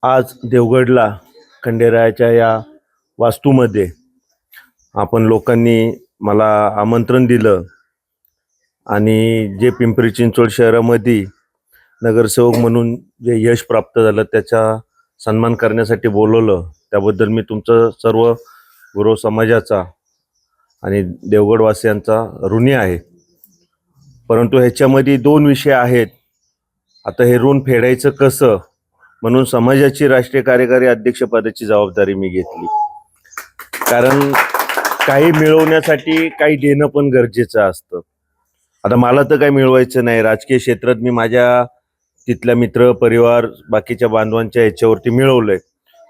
आज देवगडला खंडेरायाच्या या वास्तूमध्ये आपण लोकांनी मला आमंत्रण दिलं आणि जे पिंपरी चिंचवड शहरामध्ये नगरसेवक म्हणून जे यश प्राप्त झालं त्याचा सन्मान करण्यासाठी बोलवलं, त्याबद्दल मी तुमचं सर्व गुरव समाजाचा आणि देवगडवासियांचा ऋणी आहे. परंतु ह्याच्यामध्ये दोन विषय आहेत. आता हे ऋण फेडायचं कसं, म्हणून समाजाची राष्ट्रीय कार्यकारी अध्यक्षपदाची जबाबदारी मी घेतली. कारण काही मिळवण्यासाठी काही देणं पण गरजेचं असतं. आता मला तर काही मिळवायचं नाही. राजकीय क्षेत्रात मी माझ्या तिथल्या मित्र परिवार बाकीच्या बांधवांच्या ह्याच्यावरती मिळवलंय.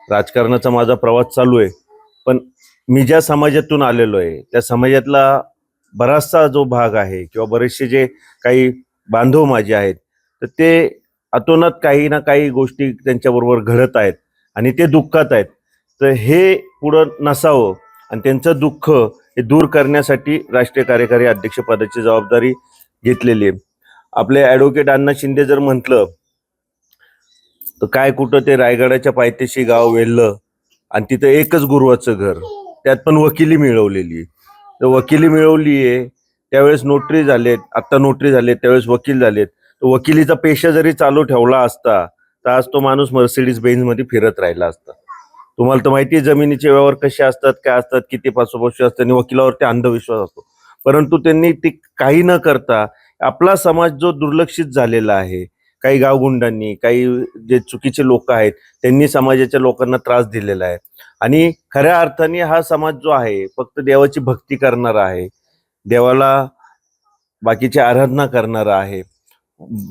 राजकारणाचा माझा प्रवास चालू आहे. पण मी ज्या समाजातून आलेलो आहे त्या समाजातला बराचसा जो भाग आहे किंवा बरेचसे जे काही बांधव माझे आहेत, तर ते अतोनात काही ना काही गोष्टी त्यांच्याबरोबर घडत आहेत आणि ते दुःखात आहेत. तर हे पुढं नसावं आणि त्यांचं दुःख हे दूर करण्यासाठी राष्ट्रीय कार्यकारी अध्यक्षपदाची जबाबदारी घेतलेली आहे. आपले ॲडव्होकेट अण्णा शिंदे जर म्हटलं तर काय कुठं ते रायगडाच्या पायथ्याशी गाव वेल्लं आणि तिथं एकच गुरुवाचं घर, त्यात पण वकिली मिळवलेली आहे. तर वकिली मिळवली आहे त्यावेळेस नोटरी झालेत, आत्ता नोटरी झालेत, त्यावेळेस वकील झालेत. तर वकिलीचा पेशा जरी चालू ठेवला असता तर आज तो माणूस मर्सिडीज बेंझमध्ये फिरत राहिला असता. तुम्हाला तर माहिती आहे जमिनीचे व्यवहार कसे असतात, काय असतात, किती पासोपाशी असतात आणि वकिलावरती अंधविश्वास असतो. परंतु त्यांनी ते काही न करता आपला समाज जो दुर्लक्षित झालेला आहे, काही गावगुंडांनी, काही जे चुकीचे लोक आहेत त्यांनी समाजाच्या लोकांना त्रास दिलेला आहे. आणि खऱ्या अर्थाने हा समाज जो आहे फक्त देवाची भक्ती करणारा आहे, देवाला बाकीची आराधना करणारा आहे.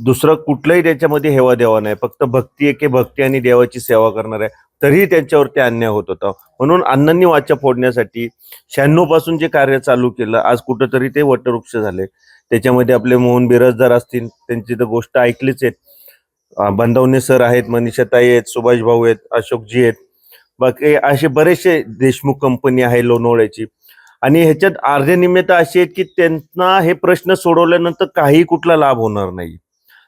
दुसरं कुठलंही त्याच्यामध्ये हेवा देवा नाही, फक्त भक्ती एके भक्ती आणि देवाची सेवा करणार आहे. तरीही त्यांच्यावरती अन्याय होत होता. म्हणून अण्णांनी वाचा फोडण्यासाठी 96 पासून जे कार्य चालू केलं, आज कुठंतरी ते वटवृक्ष झाले. त्याच्यामध्ये आपले मोहन बिराजदार असतील, त्यांची तर गोष्ट ऐकलीच आहे. बंदावणे सर आहेत, मनीषाताई आहेत, सुभाष भाऊ आहेत, अशोकजी आहेत, बाकी असे बरेचसे देशमुख कंपनी आहे लोणावळ्याची. आणि ह्याच्यात अर्धे निमित्त असे आहेत की त्यांना हे प्रश्न सोडवल्यानंतर काही कुठला लाभ होणार नाही,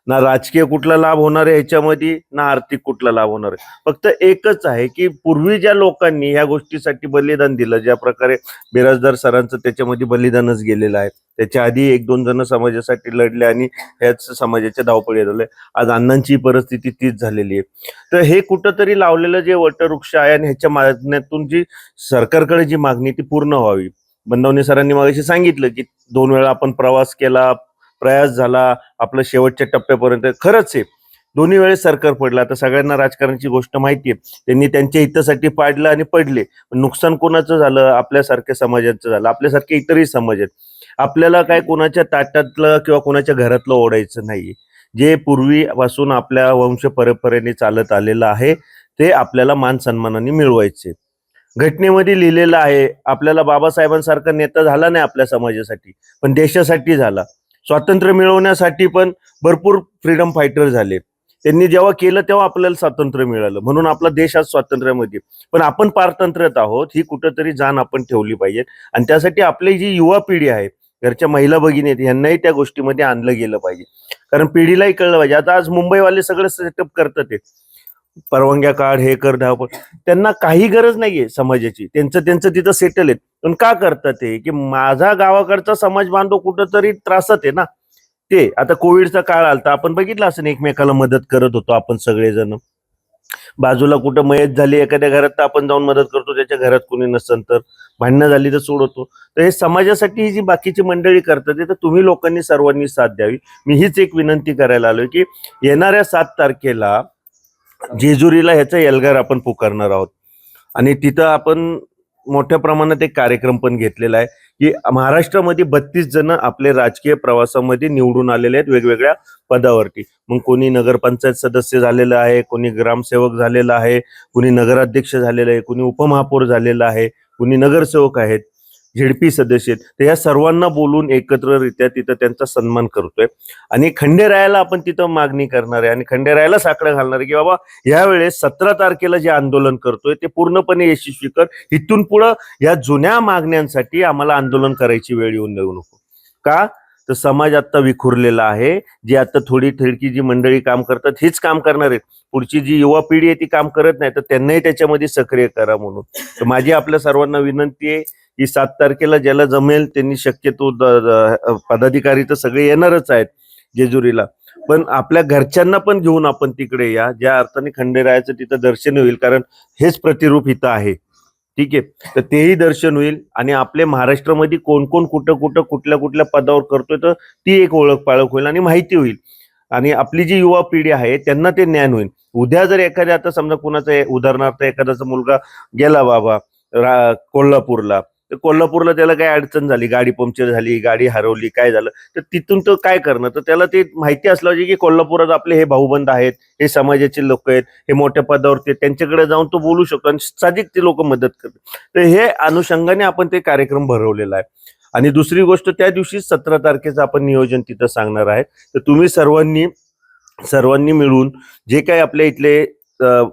ना राजकीय कुठला लाभ होणार आहे ह्याच्यामध्ये, ना आर्थिक कुठला लाभ होणार आहे. फक्त एकच आहे की पूर्वी ज्या लोकांनी ह्या गोष्टीसाठी बलिदान दिलं, ज्या प्रकारे बिराजदार सरांचं त्याच्यामध्ये बलिदानच गेलेलं आहे. त्याच्या आधी एक दोन जण समाजासाठी लढले आणि ह्याच समाजाच्या धावपळी झाले. आज अण्णांची परिस्थिती तीच झालेली आहे. तर हे कुठंतरी लावलेलं जे वटवृक्ष आहे आणि ह्याच्या मागण्यातून जी सरकारकडे जी मागणी ती पूर्ण व्हावी. बंदावणे सरांनी मागाशी सांगितलं की 2 वेळा आपण प्रवास केला, प्रयास झाला, आपलं शेवटच्या टप्प्यापर्यंत. खरंच आहे, दोन्ही वेळेस सरकार पडलं. आता सगळ्यांना राजकारणाची गोष्ट माहिती आहे, त्यांनी त्यांच्या हितासाठी पाडलं आणि पडले. पण नुकसान कोणाचं झालं? आपल्यासारख्या समाजाचं झालं, आपल्यासारखे इतरही समाज आहेत. आपल्याला काय कोणाच्या ताटातलं किंवा कोणाच्या घरातलं ओढायचं नाही. जे पूर्वीपासून आपल्या वंश परंपरेने चालत आलेलं आहे ते आपल्याला मान सन्मानाने मिळवायचे. घटनेमध्ये लिहिलेलं आहे, आपल्याला बाबासाहेबांसारखा नेता झाला नाही आपल्या समाजासाठी, पण देशासाठी झाला. स्वातंत्र्य मिळवण्यासाठी पण भरपूर फ्रीडम फायटर झाले. त्यांनी जेव्हा केलं तेव्हा आपल्याला स्वातंत्र्य मिळालं, म्हणून आपला देश आज स्वातंत्र्यामध्ये. पण आपण पारतंत्र्यात आहोत, ही कुठंतरी जाण आपण ठेवली पाहिजे. आणि त्यासाठी आपली जी युवा पिढी आहे, घरच्या महिला भगिनी आहेत, यांनाही त्या गोष्टीमध्ये आणलं गेलं पाहिजे. कारण पिढीलाही कळलं पाहिजे. आता आज मुंबईवाले सगळं सेटअप करतात, ते परवानग्या काढ, हे कर, धाव. त्यांना काही गरज नाहीये समाजाची, त्यांचं त्यांचं तिथं सेटल आहेत. पण का करतात ते की माझा गावाकडचा समाज बांधव कुठंतरी त्रासात आहे ना. ते आता कोविडचा काळ आलता, आपण बघितलं असं एकमेकाला मदत करत होतो आपण सगळेजण. बाजूला कुठं मयत झाली एखाद्या घरात तर आपण जाऊन मदत करतो, त्याच्या घरात कोणी नसेल तर भांडणं झाली तर सोडवतो. तर हे समाजासाठी ही जी बाकीची मंडळी करतात ते, तर तुम्ही लोकांनी सर्वांनी साथ द्यावी. मी हीच एक विनंती करायला आलोय की येणाऱ्या 7 तारखेला जेजुरीला ह्याचा एल्गार आपण पुकारणार आहोत आणि तिथं आपण मोठ्या प्रमाणात एक कार्यक्रम पण घेतलेला आहे की महाराष्ट्रामध्ये 32 जण आपले राजकीय प्रवासामध्ये निवडून आलेले आहेत वेगवेगळ्या पदावरती. मग कोणी नगरपंचायत सदस्य झालेलं आहे, कोणी ग्रामसेवक झालेला आहे, कोणी नगराध्यक्ष झालेलं आहे, कोणी उपमहापौर झालेलं आहे, कोणी नगरसेवक आहेत, झेडपी सदस्य आहेत. तर या सर्वांना बोलून एकत्ररित्या तिथं त्यांचा सन्मान करतोय. आणि खंडेरायाला आपण तिथं मागणी करणार आहे आणि खंडेरायाला साकडं घालणार आहे की बाबा यावेळेस 17 तारखेला जे आंदोलन करतोय ते पूर्णपणे यशस्वी कर. इथून पुढं या जुन्या मागण्यांसाठी आम्हाला आंदोलन करायची वेळ येऊन देऊ नको. का तर समाज आता विखुरलेला आहे. जी आता थोडी थडकी जी मंडळी काम करतात हेच काम करणार आहेत. पुढची जी युवा पिढी आहे ती काम करत नाही, तर त्यांनाही त्याच्यामध्ये सक्रिय करा म्हणून. तर माझी आपल्या सर्वांना विनंती आहे की 7 तारखेला ज्याला जमेल त्यांनी शक्यतो पदाधिकारी तर सगळे येणारच आहेत जेजुरीला, पण आपल्या घरच्यांना पण घेऊन आपण तिकडे या. ज्या अर्थाने खंडेरायाचं तिथं दर्शन होईल, कारण हेच प्रतिरूप इथं आहे. ठीक आहे, तर तेही दर्शन होईल आणि आपल्या महाराष्ट्रामध्ये कोण कोण कुठं कुठं कुठल्या कुठल्या पदावर करतोय तर ती एक ओळख पाळख होईल आणि माहिती होईल. आणि आपली जी युवा पिढी आहे त्यांना ते ज्ञान होईल. उद्या जर एखाद्या, आता समजा कुणाचं उदाहरणार्थ एखाद्याचा मुलगा गेला बाबा कोल्हापूरला, तर कोल्हापूरला त्याला काय अडचण झाली, गाडी पंक्चर झाली, गाडी हरवली, काय झालं, तर तिथून तो काय करणार, तर त्याला ते माहिती असलं पाहिजे की कोल्हापुरात आपले हे भाऊबंद आहेत, हे समाजाचे लोक आहेत, हे मोठ्या पदावरती, त्यांच्याकडे जाऊन तो बोलू शकतो आणि साहजिक ते लोक मदत करतात. तर हे अनुषंगाने आपण ते कार्यक्रम भरवलेला आहे. आणि दुसरी गोष्ट, त्या दिवशी 17 तारखेचं आपण नियोजन तिथं सांगणार आहे. तर तुम्ही सर्वांनी मिळून जे काही आपल्या इथले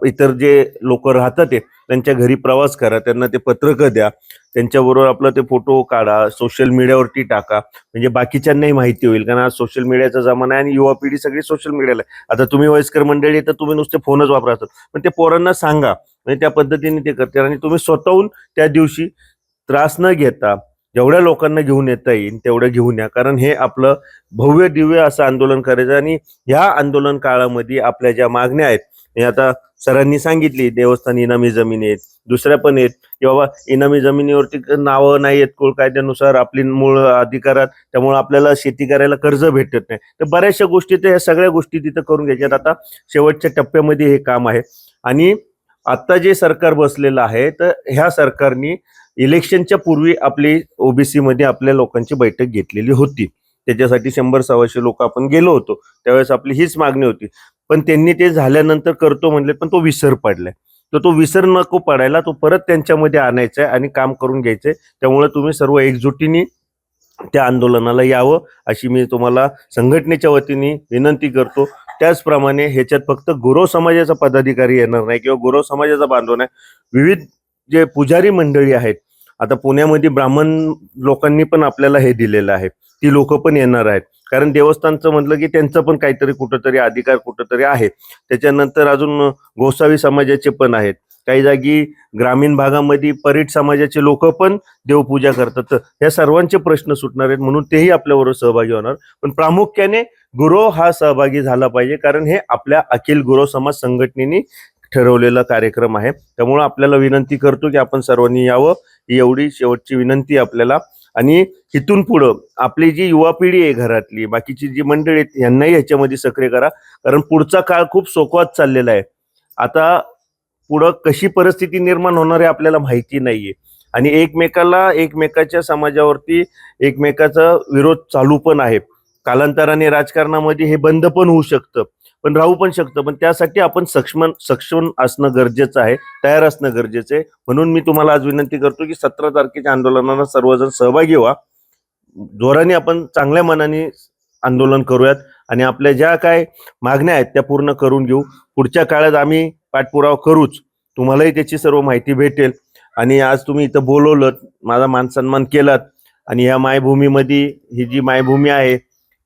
इतर जे लोक राहतात त्यांच्या घरी प्रवास करा, त्यांना ते पत्रकं द्या, त्यांच्याबरोबर आपलं ते फोटो काढा, सोशल मीडियावरती टाका, म्हणजे बाकीच्यांनाही माहिती होईल. कारण आज सोशल मीडियाचा जमाना आहे आणि युवा पिढी सगळी सोशल मीडियाला आहे. आता तुम्ही वयस्कर मंडळी तर तुम्ही नुसते फोनच वापरतात, पण ते पोरांना सांगा, म्हणजे त्या पद्धतीने ते करतील. आणि तुम्ही स्वतःहून त्या दिवशी त्रास न घेता जेवढ्या लोकांना घेऊन येता येईल तेवढं घेऊन या, कारण हे आपलं भव्य दिव्य असं आंदोलन करायचं. आणि ह्या आंदोलन काळामध्ये आपल्या ज्या मागण्या आहेत, हे आता सरांनी सांगितली, देवस्थान इनामी जमिनी आहेत, दुसऱ्या पण आहेत की बाबा इनामी जमिनीवरती नावं नाही आहेत कुळ कायद्यानुसार आपली मूळ अधिकारात, त्यामुळे आपल्याला शेती करायला कर्ज भेटत नाही. तर बऱ्याचशा गोष्टी, तर ह्या सगळ्या गोष्टी तिथं करून घ्यायच्यात. आता शेवटच्या टप्प्यामध्ये हे काम आहे. आणि आता जे सरकार बसलेलं आहे, तर ह्या सरकारनी इलेक्शनच्या पूर्वी आपली ओबीसी मध्ये आपल्या लोकांची बैठक घेतलेली होती. त्याच्यासाठी 100-125 लोक आपण गेलो होतो. त्यावेळेस आपली हीच मागणी होती, पण त्यांनी ते झाल्यानंतर करतो म्हणले, पण तो विसर पडलाय. तर तो विसर नको पडायला, तो परत त्यांच्यामध्ये आणायचा आहे आणि काम करून घ्यायचंय. त्यामुळे तुम्ही सर्व एकजुटीने त्या आंदोलनाला यावं अशी मी तुम्हाला संघटनेच्या वतीने विनंती करतो. त्याचप्रमाणे ह्याच्यात फक्त गुरव समाजाचा पदाधिकारी येणार नाही किंवा गुरव समाजाचा बांधव नाही, विविध जे पुजारी मंडळी आहेत, आता पुण्यामध्ये ब्राह्मण लोकांनी पण आपल्याला हे दिलेलं आहे, ती लोक पण येणार आहेत. कारण देवस्थानचं म्हटलं की त्यांचं पण काहीतरी कुठंतरी अधिकार कुठंतरी आहे. त्याच्यानंतर अजून गोसावी समाजाचे पण आहेत, काही जागी ग्रामीण भागामध्ये परीट समाजाचे लोक पण देवपूजा करतात. तर या सर्वांचे प्रश्न सुटणार आहेत, म्हणून तेही आपल्याबरोबर सहभागी होणार. पण प्रामुख्याने गुरव हा सहभागी झाला पाहिजे, कारण हे आपल्या अखिल गुरव समाज संघटनेने ठरवलेला कार्यक्रम आहे. त्यामुळे आपल्याला विनंती करतो की आपण सर्वांनी यावं, ही एवढी शेवटची विनंती आपल्याला. आणि इथून पुढं आपली जी युवा पिढी आहे घरातली, बाकीची जी मंडळी आहेत, यांनाही ह्याच्यामध्ये सक्रिय करा, कारण पुढचा काळ खूप सोकवात चाललेला आहे. आता पुढं कशी परिस्थिती निर्माण होणार आहे आपल्याला माहिती नाहीये. आणि एकमेकाच्या समाजावरती एकमेकाचा विरोध चालू पण आहे. कालांतराने राजकारणामध्ये हे बंद पण होऊ शकतं, पण राहू पण शकतं. पण त्यासाठी आपण सक्षम असणं गरजेचं आहे, तयार असणं गरजेचं आहे. म्हणून मी तुम्हाला आज विनंती करतो की 17 तारखेच्या आंदोलनाला सर्वजण सहभागी व्हा. जोराने आपण चांगल्या मनाने आंदोलन करूयात आणि आपल्या ज्या काय मागण्या आहेत त्या पूर्ण करून घेऊ. पुढच्या काळात आम्ही पाठपुरावा करूच, तुम्हालाही त्याची सर्व माहिती भेटेल. आणि आज तुम्ही इथं बोलवलं, माझा मान सन्मान केलात. आणि ह्या मायभूमीमध्ये, ही जी मायभूमी आहे,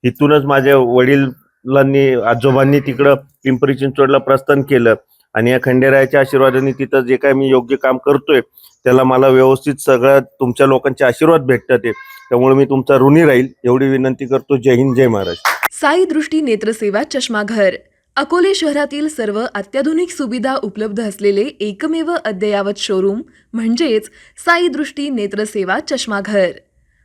इथूनच माझ्या वडिलांनी आजोबांनी तिकडं पिंपरी चिंचवडला प्रस्थान केलं. आणि या खंडेरायाच्या आशीर्वादाने तिथं जे काय मी योग्य काम करतोय त्याला मला व्यवस्थित सगळं तुमच्या लोकांचे आशीर्वाद भेटतात. त्यामुळे मी तुमचा ऋणी राहील एवढी विनंती करतो. जय हिंद, जय महाराष्ट्र. साई दृष्टी नेत्रसेवा चष्माघर अकोले शहरातील सर्व अत्याधुनिक सुविधा उपलब्ध असलेले एकमेव अद्ययावत शोरूम म्हणजेच साई दृष्टी नेत्रसेवा चष्माघर.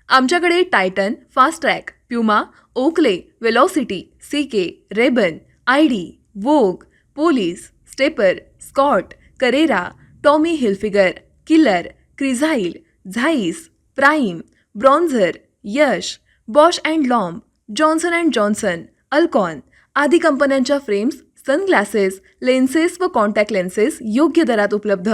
आमच्याकडे Titan, Fastrack, Puma, Oakley, Velocity, CK, Ray Ban, ID, Vogue, Police, Stepper, Scott, Carrera, Tommy Hilfiger, Killer, Crizal, Zeiss, Prime, Bronzer, Yash, Bausch and Lomb, Johnson and Johnson, Alcon आदी कंपन्यांच्या फ्रेम्स, सनग्लासेस, लेन्सेस व contact lenses योग्य दरात उपलब्ध.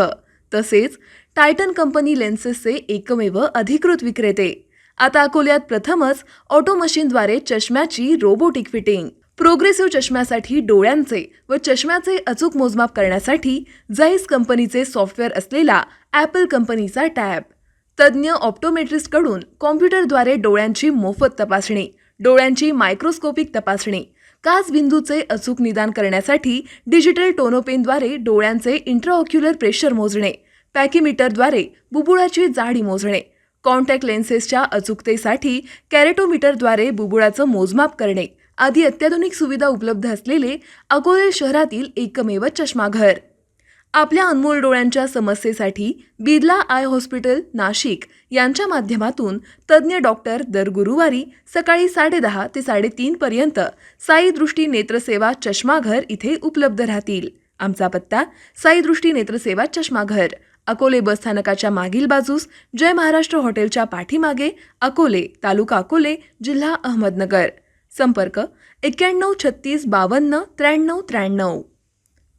तसेच Titan company लेन्सेसचे एकमेव अधिकृत विक्रेते. आता अकोल्यात प्रथमच ऑटो मशीनद्वारे चष्म्याची रोबोटिक फिटिंग. प्रोग्रेसिव्ह चष्म्यासाठी डोळ्यांचे व चष्म्याचे अचूक मोजमाप करण्यासाठी जाईस कंपनीचे सॉफ्टवेअर असलेला ॲपल कंपनीचा टॅब. तज्ज्ञ ऑप्टोमेट्रिस्टकडून कॉम्प्युटरद्वारे डोळ्यांची मोफत तपासणी, डोळ्यांची मायक्रोस्कोपिक तपासणी, काच बिंदूचे अचूक निदान करण्यासाठी डिजिटल टोनोपेनद्वारे डोळ्यांचे इंट्राऑक्युलर प्रेशर मोजणे, पॅकीमीटरद्वारे बुबुळाची जाडी मोजणे, कॉन्टॅक्ट लेन्सेसच्या अचूकतेसाठी कॅरेटोमीटरद्वारे बुबुळाचं मोजमाप करणे आदी अत्याधुनिक सुविधा उपलब्ध असलेले अकोले शहरातील एकमेव चष्माघर. आपल्या अनमोल डोळ्यांच्या समस्येसाठी बिर्ला आय हॉस्पिटल नाशिक यांच्या माध्यमातून तज्ज्ञ डॉक्टर दर गुरुवारी सकाळी 10:30 ते 3:30 पर्यंत साई दृष्टी नेत्रसेवा चष्माघर इथे उपलब्ध राहतील. आमचा पत्ता साई दृष्टी नेत्रसेवा चष्माघर, अकोले बसस्थानकाच्या मागील बाजूस, जय महाराष्ट्र हॉटेलच्या पाठीमागे, अकोले, तालुका अकोले, जिल्हा अहमदनगर. संपर्क 91 36 52 93 93.